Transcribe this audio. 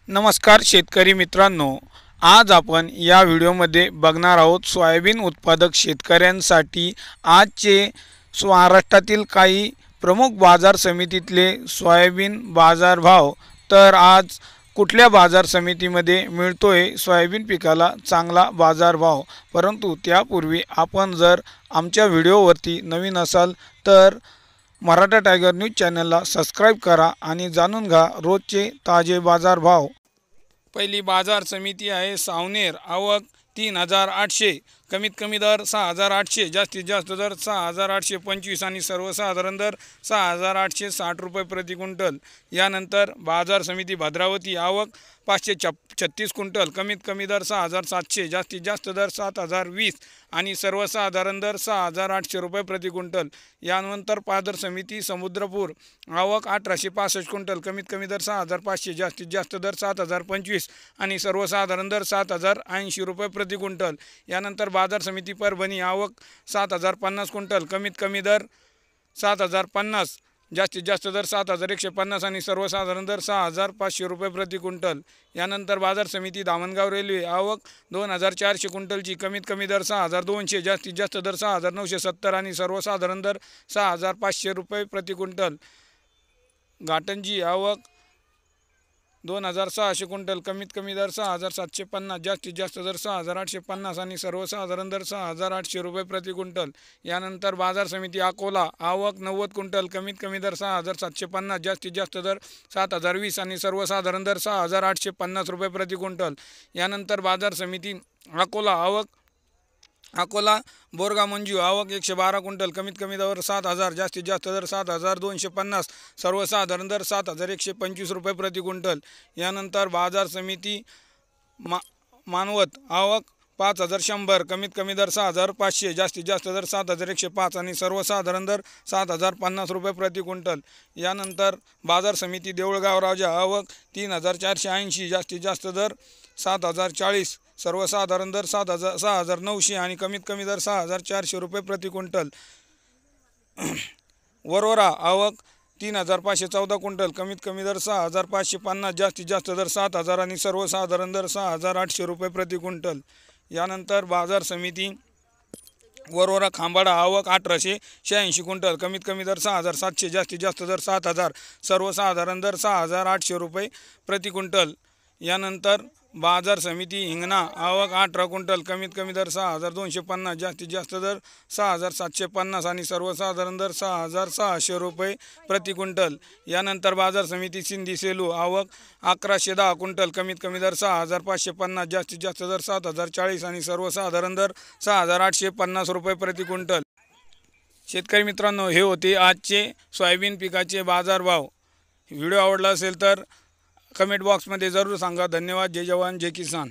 नमस्कार शेतकरी मित्रांनो, आज आपण या व्हिडिओमध्ये बघणार आहोत सोयाबीन उत्पादक शेतकऱ्यांसाठी आजचे महाराष्ट्रातील काही प्रमुख बाजार समितीतले सोयाबीन बाजारभाव। तर आज कुठल्या बाजार समितीमध्ये मिळतोय सोयाबीन पिकाला चांगला बाजारभाव। परंतु त्यापूर्वी आपण जर आमच्या व्हिडिओवरती नवीन असाल तर मराठा टायगर न्यूज चॅनलला सबस्क्राइब करा आणि जाणून घ्या रोजचे ताजे बाजारभाव। पहिली बाजार समिती आहे सावनेर। आवक 3800, कमीत कमी दर 6800, जास्तीत जास्त दर 6825 आणि सर्वसाधारण दर 6860 रुपये प्रति क्विंटल। यानंतर बाजार समिती भद्रावती। आवक 536 क्विंटल, कमीत कमी दर 6700, जास्तीत जास्त दर 7020 आणि सर्वसाधारण दर 6800 रुपये प्रति क्विंटल। यानंतर बाजार समिती समुद्रपूर। आवक 1865 क्विंटल, कमीत कमी दर 6500, जास्तीत जास्त दर 7025 आणि सर्वसाधारण दर 7080 रुपये प्रति क्विंटल। यानंतर बाजार समिती परभणी। आवक 7050 क्विंटल, कमीत कमी दर 7050, जास्तीत जास्त दर 7150 आणि सर्वसाधारण दर 6500 रुपये प्रति क्विंटल। यानंतर बाजार समिती धामणगाव रेल्वे। आवक 2400 क्विंटलची, कमीत कमी दर 6200, जास्तीत जास्त दर 6970 आणि सर्वसाधारण दर 6500 रुपये प्रति क्विंटल। घाटंजी। आवक 2600 क्विंटल, कमीत कमी दर 6750, जास्तीत जास्त दर 6850 आणि सर्वसाधारण दर 6800 रुपये प्रति क्विंटल। यानंतर बाजार समिती अकोला। आवक 90 क्विंटल, कमीत कमी दर 6750, जास्तीत जास्त दर 7020 आणि सर्वसाधारण दर 6850 रुपये प्रति क्विंटल। यानंतर बाजार समिती अकोला। आवक अकोला बोरगा मंजू। आवक 112 क्विंटल, कमीत कमी दर 7000, जास्तीत जास्त दर 7250, सर्वसाधारण दर 7125 रुपये प्रति क्विंटल। यानंतर बाजार समिती मानवत। आवक 5100, कमीत कमी दर 6500, जास्तीत जास्त दर 7105 आणि सर्वसाधारण दर 7050 रुपये प्रति क्विंटल। यानंतर बाजार समिती देऊळगाव राजा। आवक 3480, जास्तीत जास्त दर 7040, सर्वसाधारण दर 6900 आणि कमीत कमी दर 6400 रुपये प्रति क्विंटल। वरोरा। आवक 3514 क्विंटल, कमीत कमी दर 6550, जास्तीत जास्त दर 7000 आणि सर्वसाधारण दर 6800 रुपये प्रति क्विंटल। यानंतर बाजार समिती वरोरा खांबाडा। आवक 1886 क्विंटल, कमीत कमी दर 6700, जास्तीत जास्त दर 7000, सर्वसाधारण दर 6800 रुपये प्रति क्विंटल। यानंतर बाजार समिती हिंगणा। आवक 18 क्विंटल, कमीत कमी दर 6250, जास्तीत जास्त दर 6750 आणि सर्वसाधारण दर 6600 रुपये प्रति क्विंटल। यानंतर बाजार समिती सिंधी सेलू। आवक 1110 क्विंटल, कमीत कमी दर 6550, जास्तीत जास्त दर 7040 आणि सर्वसाधारण दर 6850 रुपये प्रति क्विंटल। शेतकरी मित्रांनो, हे होते आजचे सोयाबीन पिकाचे बाजारभाव। व्हिडिओ आवडला असेल तर कमेंट बॉक्समध्ये जरूर सांगा। धन्यवाद। जय जवान जय किसान।